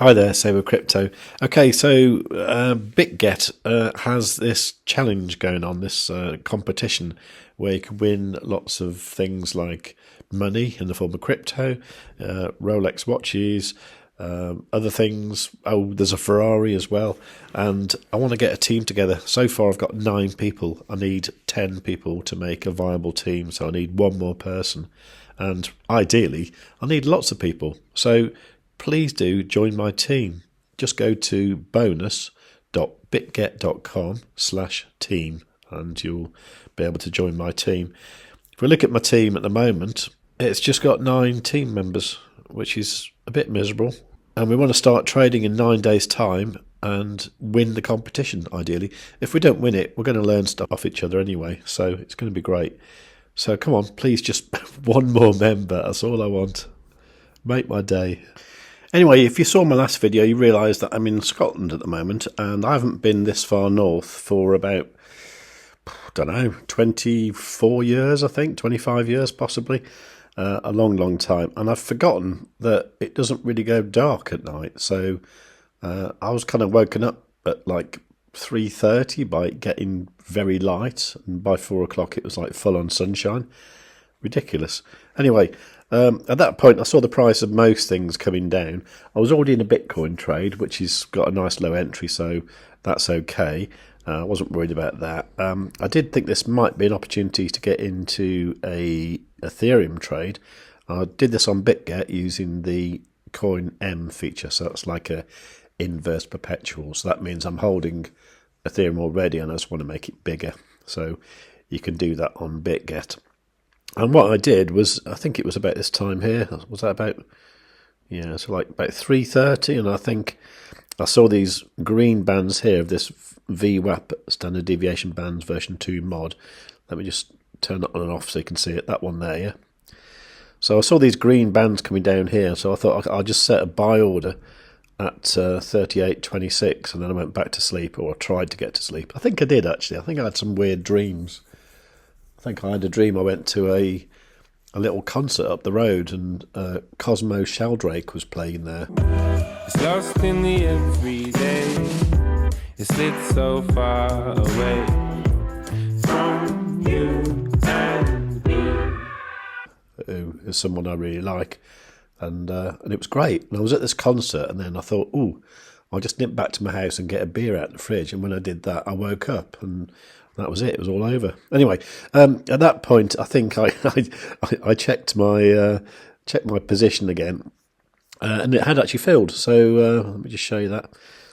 Hi there, savewith.crypto. Okay, so Bitget has this challenge going on, this competition where you can win lots of things like money in the form of crypto, Rolex watches, other things. Oh, there's a Ferrari as well. And I want to get a team together. So far I've got 9 people. I need 10 people to make a viable team, so I need one more person. And ideally, I need lots of people. So please do join my team. Just go to bonus.bitget.com/team and you'll be able to join my team. If we look at my team at the moment, it's just got 9 team members, which is a bit miserable. And we want to start trading in 9 days' time and win the competition, ideally. If we don't win it, we're going to learn stuff off each other anyway, so it's going to be great. So come on, please, just one more member. That's all I want. Make my day. Anyway, if you saw my last video, you realise that I'm in Scotland at the moment, and I haven't been this far north for about, I don't know, 24 years, I think, 25 years possibly, a long, long time. And I've forgotten that it doesn't really go dark at night. So I was kind of woken up at like 3:30 by it getting very light, and by 4 o'clock it was like full on sunshine. Ridiculous. Anyway, at that point I saw the price of most things coming down. I was already in a Bitcoin trade, which has got a nice low entry, so that's okay. I wasn't worried about that. I did think this might be an opportunity to get into a Ethereum trade. I did this on Bitget using the Coin M feature, so it's like a inverse perpetual. So that means I'm holding Ethereum already and I just want to make it bigger. So you can do that on Bitget. And what I did was, I think it was about this time here. Was that about, yeah, so like about 3:30, and I think I saw these green bands here of this VWAP standard deviation bands version 2 mod. Let me just turn that on and off so you can see it. That one there, yeah. So I saw these green bands coming down here, so I thought I'll just set a buy order at 38.26, and then I went back to sleep, or I tried to get to sleep. I think I did actually. I think I had some weird dreams. I think I had a dream I went to a little concert up the road, and Cosmo Sheldrake was playing there. It's lost in the everyday. It's lit so far away from you and me. Who is someone I really like, and it was great. And I was at this concert, and then I thought, ooh, I'll just nip back to my house and get a beer out of the fridge. And when I did that, I woke up, and that was it. It was all over. Anyway, at that point, I think I checked my position again, and it had actually filled. So let me just show you that.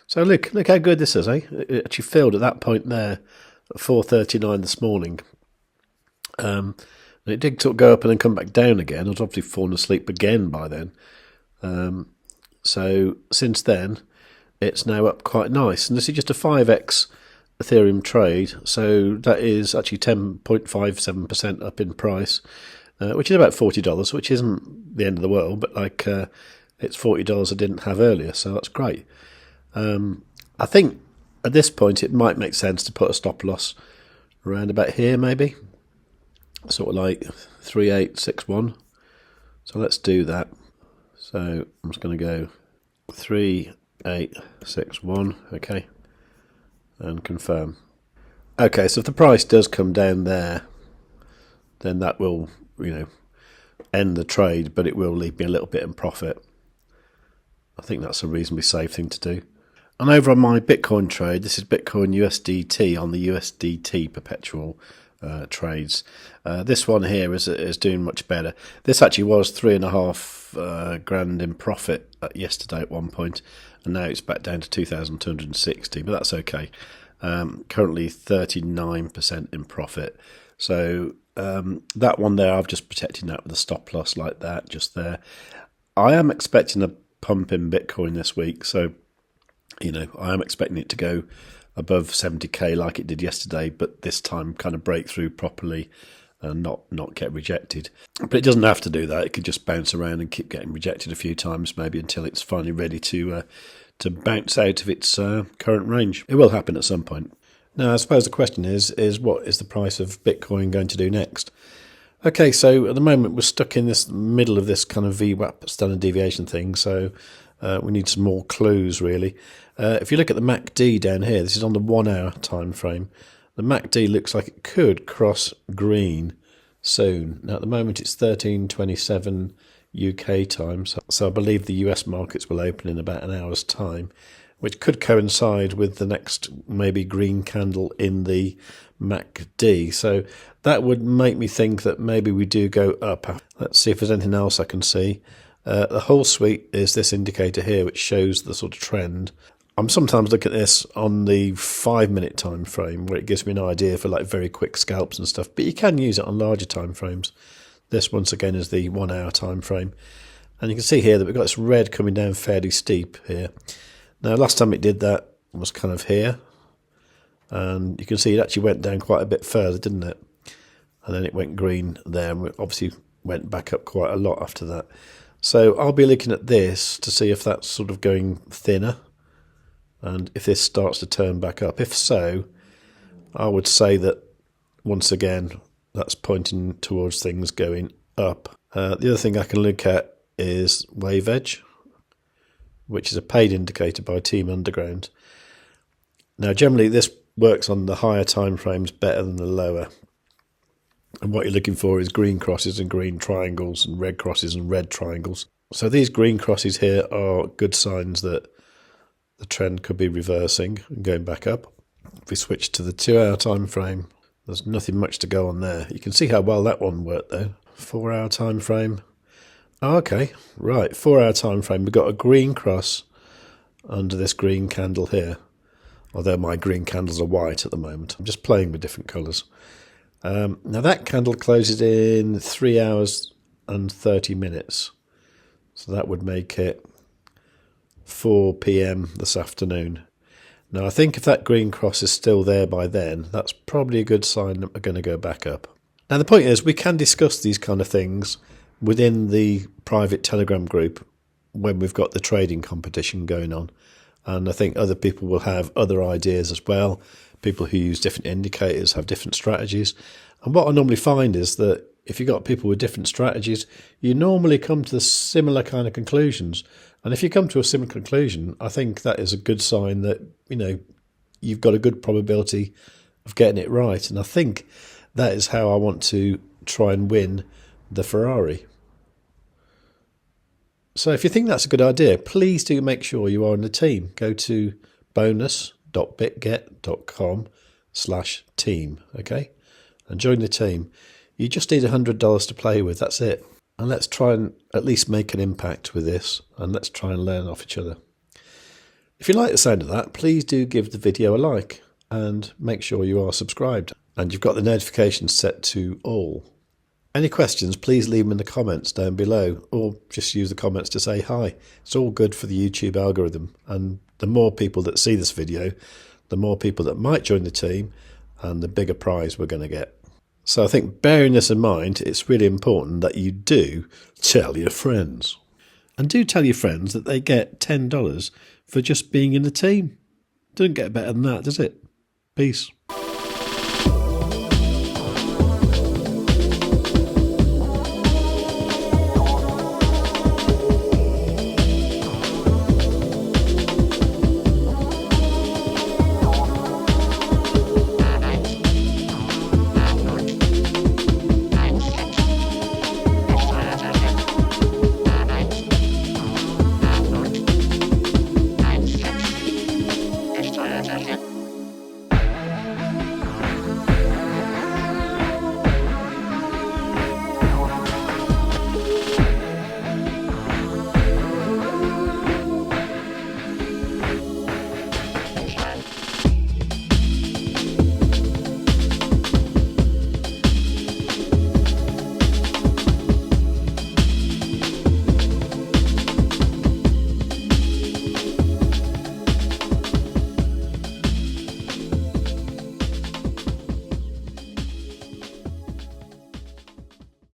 So look how good this is, eh? It actually filled at that point there at 4:39 this morning. And it did sort of go up and then come back down again. I was obviously fallen asleep again by then. So since then, it's now up quite nice. And this is just a 5x Ethereum trade, so that is actually 10.57% up in price, which is about $40, which isn't the end of the world, but like it's $40 I didn't have earlier, so that's great. I think at this point it might make sense to put a stop loss around about here, maybe sort of like 3861. So let's do that. So I'm just going to go 3861, okay, and confirm. Okay, so if the price does come down there, then that will, end the trade, but it will leave me a little bit in profit. I think that's a reasonably safe thing to do. And over on my Bitcoin trade, this is Bitcoin USDT on the USDT perpetual trades. This one here is doing much better. This actually was 3.5 grand in profit yesterday at one point, and now it's back down to 2,260, but that's okay. Currently 39% in profit. So that one there, I've just protected that with a stop loss like that, just there. I am expecting a pump in Bitcoin this week, so I am expecting it to go above 70k like it did yesterday, but this time kind of break through properly and not get rejected. But it doesn't have to do that. It could just bounce around and keep getting rejected a few times, maybe until it's finally ready to bounce out of its current range. It will happen at some point. Now, I suppose the question is what is the price of Bitcoin going to do next? Okay, so at the moment we're stuck in this middle of this kind of VWAP standard deviation thing. So We need some more clues, really. If you look at the MACD down here, this is on the 1 hour time frame. The MACD looks like it could cross green soon. Now, at the moment, it's 13:27 UK time, so I believe the US markets will open in about an hour's time, which could coincide with the next maybe green candle in the MACD. So that would make me think that maybe we do go up. Let's see if there's anything else I can see. The whole suite is this indicator here, which shows the sort of trend. I'm sometimes looking at this on the 5-minute time frame, where it gives me an idea for like very quick scalps and stuff, but you can use it on larger time frames. This, once again, is the 1 hour time frame. And you can see here that we've got this red coming down fairly steep here. Now, last time it did that was kind of here. And you can see it actually went down quite a bit further, didn't it? And then it went green there, and obviously went back up quite a lot after that. So I'll be looking at this to see if that's sort of going thinner, and if this starts to turn back up. If so, I would say that, once again, that's pointing towards things going up. The other thing I can look at is WaveEdge, which is a paid indicator by Team Underground. Now, generally, this works on the higher time frames better than the lower. And what you're looking for is green crosses and green triangles and red crosses and red triangles. So these green crosses here are good signs that the trend could be reversing and going back up. If we switch to the 2 hour time frame, there's nothing much to go on there. You can see how well that one worked though. 4 hour time frame. Oh, okay, right, 4 hour time frame. We've got a green cross under this green candle here. Although my green candles are white at the moment. I'm just playing with different colours. Now that candle closes in 3 hours and 30 minutes. So that would make it 4 p.m. this afternoon. Now I think if that green cross is still there by then, that's probably a good sign that we're going to go back up. Now the point is, we can discuss these kind of things within the private Telegram group when we've got the trading competition going on. And I think other people will have other ideas as well. People who use different indicators have different strategies. And what I normally find is that if you've got people with different strategies, you normally come to the similar kind of conclusions. And if you come to a similar conclusion, I think that is a good sign that, you've got a good probability of getting it right. And I think that is how I want to try and win the Ferrari. So if you think that's a good idea, please do make sure you are in the team. Go to bonus.bitget.com/team, okay? And join the team. You just need $100 to play with, that's it. And let's try and at least make an impact with this, and let's try and learn off each other. If you like the sound of that, please do give the video a like and make sure you are subscribed. And you've got the notifications set to all. Any questions, please leave them in the comments down below, or just use the comments to say hi. It's all good for the YouTube algorithm, and the more people that see this video, the more people that might join the team, and the bigger prize we're going to get. So I think, bearing this in mind, it's really important that you do tell your friends. And do tell your friends that they get $10 for just being in the team. Doesn't get better than that, does it? Peace.